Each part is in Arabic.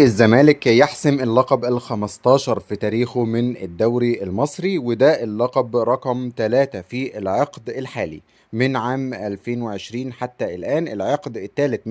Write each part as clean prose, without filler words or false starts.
الزمالك يحسم اللقب ال15 في تاريخه من الدوري المصري، وده اللقب رقم 3 في العقد الحالي من عام 2020 حتى الآن. العقد الثالث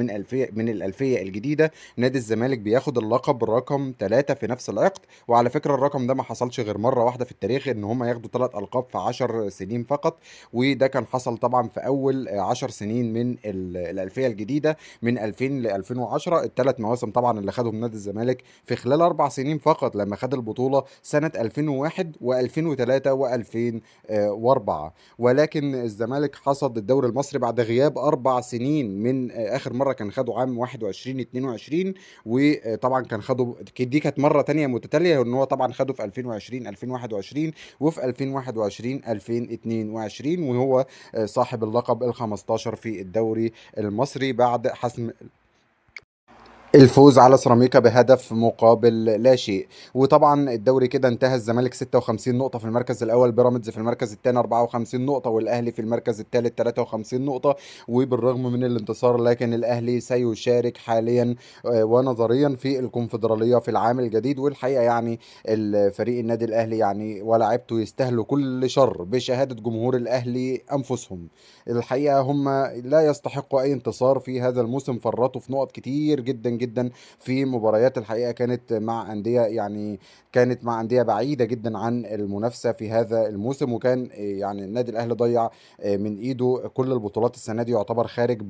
من الألفية الجديدة. نادي الزمالك بياخد اللقب رقم 3 في نفس العقد. وعلى فكرة الرقم ده ما حصلش غير مرة واحدة في التاريخ، ان هم ياخدوا 3 ألقاب في 10 سنين فقط. وده كان حصل طبعا في أول 10 سنين من الألفية الجديدة، من 2000 ل 2010. الثلاث مواسم طبعا اللي خدهم نادي الزمالك في خلال 4 سنين فقط، لما خد البطوله سنه 2001 و2003 و2004. ولكن الزمالك حصد الدوري المصري بعد غياب 4 سنين من اخر مره كان خده عام 21 22. وطبعا كان خده، دي كانت مره تانية متتاليه، ان هو طبعا خده في 2020 2021 وفي 2021 2022. وهو صاحب اللقب ال15 في الدوري المصري بعد حسم الفوز على سيراميكا بهدف مقابل لا شيء. وطبعا الدوري كده انتهى. الزمالك 56 نقطة في المركز الأول، بيراميدز في المركز الثاني 54 نقطة، والأهلي في المركز الثالث 53 نقطة. وبالرغم من الانتصار لكن الأهلي سيشارك حاليا ونظريا في الكونفدرالية في العام الجديد. والحقيقة يعني الفريق النادي الأهلي يعني ولاعيبته يستاهلوا كل شر بشهادة جمهور الأهلي أنفسهم. الحقيقة هم لا يستحقوا أي انتصار في هذا الموسم. فرطوا في نقط كتير جدا جدا في مباريات الحقيقة كانت مع أندية، يعني كانت مع أندية بعيدة جدا عن المنافسة في هذا الموسم. وكان يعني النادي الأهلي ضيع من إيده كل البطولات السنة دي، يعتبر خارج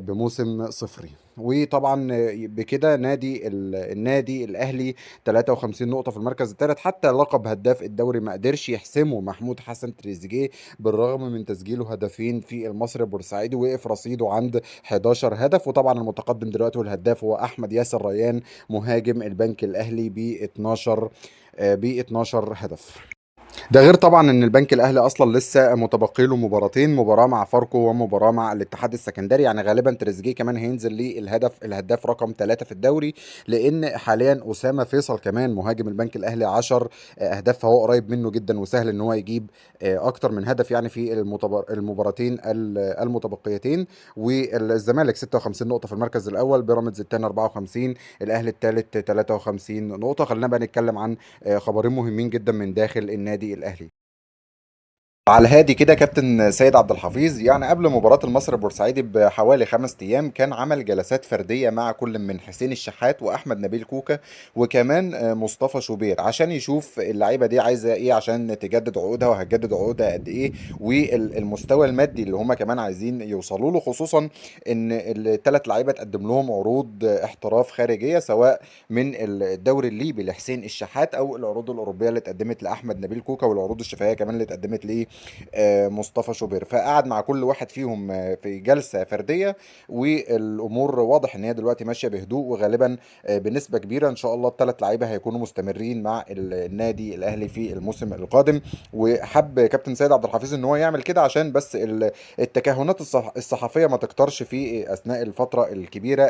بموسم صفري. وطبعا بكده النادي الأهلي 53 نقطة في المركز الثالث. حتى لقب هداف الدوري ما قدرش يحسمه محمود حسن تريزيجيه، بالرغم من تسجيله هدفين في المصري البورسعيدي. وقف رصيده عند 11 هدف. وطبعا المتقدم دلوقتي والهداف هو احمد ياسر ريان مهاجم البنك الاهلي ب 12 هدف. ده غير طبعا ان البنك الاهلي اصلا لسه متبقي له مباراتين، مباراه مع فاركو ومباراه مع الاتحاد السكندري. يعني غالبا تريزيجيه كمان هينزل الهداف رقم 3 في الدوري، لان حاليا اسامه فيصل كمان مهاجم البنك الاهلي 10 اهداف، فهو قريب منه جدا وسهل ان هو يجيب اكتر من هدف يعني في المباراتين المتبقيتين. والزمالك 56 نقطه في المركز الاول، بيراميدز الثاني 54، الاهلي الثالث 53 نقطه. خلينا بقى نتكلم عن خبرين مهمين جدا من داخل النادي الاهلي. على الهادي كده كابتن سيد عبد الحفيظ، يعني قبل مباراة المصري البورسعيدي بحوالي 5 أيام كان عمل جلسات فردية مع كل من حسين الشحات وأحمد نبيل كوكا وكمان مصطفى شوبير، عشان يشوف اللعيبة دي عايزة إيه عشان تجدد عقودها، وهتجدد عقودها قد إيه، والمستوى المادي اللي هم كمان عايزين يوصلوا له. خصوصا إن ال3 لعيبة تقدم لهم عروض احتراف خارجية، سواء من الدوري الليبي لحسين الشحات، أو العروض الأوروبية اللي اتقدمت لأحمد نبيل كوكا، والعروض الشفهية كمان اللي اتقدمت ليه مصطفى شوبير. فقعد مع كل واحد فيهم في جلسة فردية، والأمور واضح إن هي دلوقتي ماشية بهدوء. وغالبا بنسبة كبيرة إن شاء الله ال3 لعيبة هيكونوا مستمرين مع النادي الأهلي في الموسم القادم. وحب كابتن سيد عبد الحفيظ إن هو يعمل كده عشان بس التكهنات الصحفية ما تكترش في أثناء الفترة الكبيرة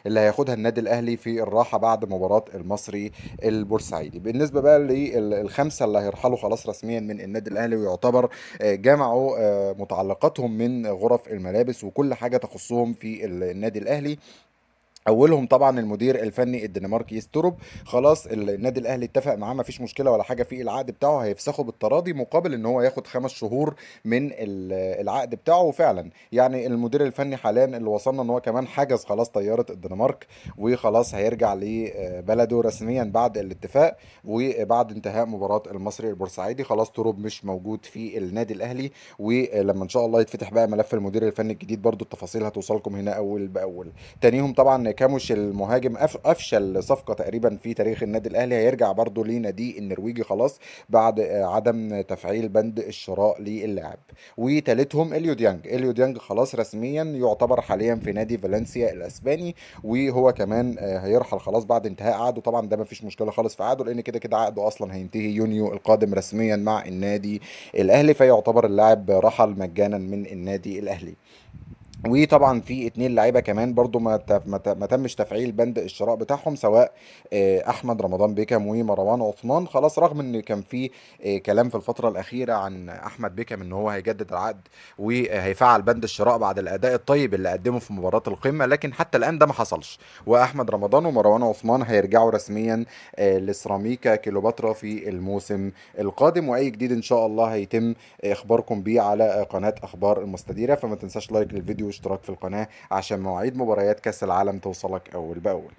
اللي هياخدها النادي الأهلي في الراحة بعد مباراة المصري البورسعيدي. بالنسبة بقى لل5 اللي هيرحلوا خلاص رسميا من النادي الأهلي، ويعتبر جمعوا متعلقاتهم من غرف الملابس وكل حاجة تخصهم في النادي الأهلي. اولهم طبعا المدير الفني الدنماركي يستروب. خلاص النادي الاهلي اتفق معاه، ما فيش مشكله ولا حاجه في العقد بتاعه، هيفسخه بالتراضي مقابل ان هو ياخد 5 شهور من العقد بتاعه. وفعلا يعني المدير الفني حاليا اللي وصلنا ان هو كمان حجز خلاص طياره الدنمارك، وخلاص هيرجع لبلده رسميا بعد الاتفاق. وبعد انتهاء مباراه المصري البورسعيدي خلاص تروب مش موجود في النادي الاهلي. ولما ان شاء الله يتفتح بقى ملف المدير الفني الجديد، برضو التفاصيل هتوصلكم هنا اول باول. تانيهم طبعا كاموش المهاجم، افشل صفقه تقريبا في تاريخ النادي الاهلي، هيرجع برضه لناديه النرويجي خلاص بعد عدم تفعيل بند الشراء للاعب. وتالتهم اليو ديانج خلاص رسميا يعتبر حاليا في نادي فالنسيا الاسباني. وهو كمان هيرحل خلاص بعد انتهاء عقده. طبعا ده ما فيش مشكله خالص في عقده، لان كده كده عقده اصلا هينتهي يونيو القادم رسميا مع النادي الاهلي، فيعتبر اللاعب رحل مجانا من النادي الاهلي. وطبعا في اتنين لعيبه كمان برضو ما تمش تفعيل بند الشراء بتاعهم، سواء احمد رمضان بيكام ومروان عثمان. خلاص، رغم ان كان في كلام في الفتره الاخيره عن احمد بيكام ان هو هيجدد العقد وهيفعل بند الشراء بعد الاداء الطيب اللي قدمه في مباراه القمه، لكن حتى الان ده ما حصلش. واحمد رمضان ومروان عثمان هيرجعوا رسميا لسيراميكا كيلوباترا في الموسم القادم. واي جديد ان شاء الله هيتم اخباركم بيه على قناة اخبار المستديرة. فما تنساش لايك للفيديو واشتراك في القناة عشان مواعيد مباريات كأس العالم توصلك اول باول.